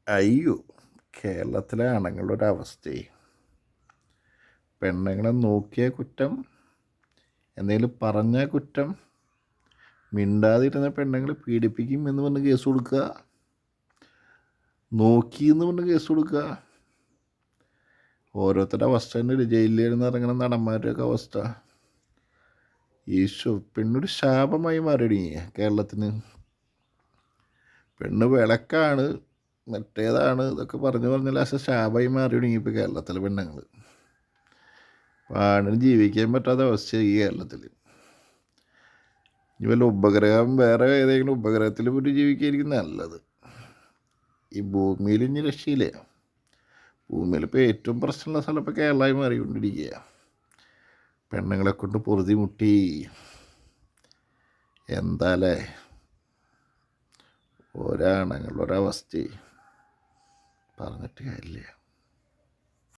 അയ്യോ, കേരളത്തിലെ ആണുങ്ങളുടെ ഒരവസ്ഥയെ, പെണ്ണുങ്ങളെ നോക്കിയ കുറ്റം, എന്തെങ്കിലും പറഞ്ഞ കുറ്റം, മിണ്ടാതിരുന്ന പെണ്ണുങ്ങളെ പീഡിപ്പിക്കും എന്ന് പറഞ്ഞ് കേസ് കൊടുക്കുക, നോക്കി എന്ന് പറഞ്ഞ് കേസ് കൊടുക്കുക. ഓരോരുത്തരുടെ അവസ്ഥ തന്നെ ജയിലിലിരുന്ന് ഇറങ്ങുന്ന നടന്മാരുടെയൊക്കെ അവസ്ഥ. ഈശോ, പെണ്ണൊരു ശാപമായി മാറിയിടി കേരളത്തിന്. പെണ്ണ് വിളക്കാണ്, മറ്റേതാണ് ഇതൊക്കെ പറഞ്ഞ് ലാസ്റ്റ് ശാപമായി മാറി തുടങ്ങിയപ്പോൾ കേരളത്തിലെ പെണ്ണുങ്ങൾ. ആണിന് ജീവിക്കാൻ പറ്റാത്ത അവസ്ഥയായി ഈ കേരളത്തിൽ. ഇനി വല്ല ഉപഗ്രഹം, വേറെ ഏതെങ്കിലും ഉപഗ്രഹത്തിൽ പോയിട്ട് ജീവിക്കായിരിക്കും നല്ലത്. ഈ ഭൂമിയിൽ ഇനി രക്ഷയില്ല. ഭൂമിയിലിപ്പോൾ ഏറ്റവും പ്രശ്നമുള്ള സ്ഥലം ഇപ്പോൾ കേരളമായി മാറിക്കൊണ്ടിരിക്കുക. പെണ്ണുങ്ങളെ കൊണ്ട് പൊറുതി മുട്ടി. എന്താലേ ഒരാണുങ്ങളൊരവസ്ഥ പറഞ്ഞിട്ട് കാര്യമില്ല.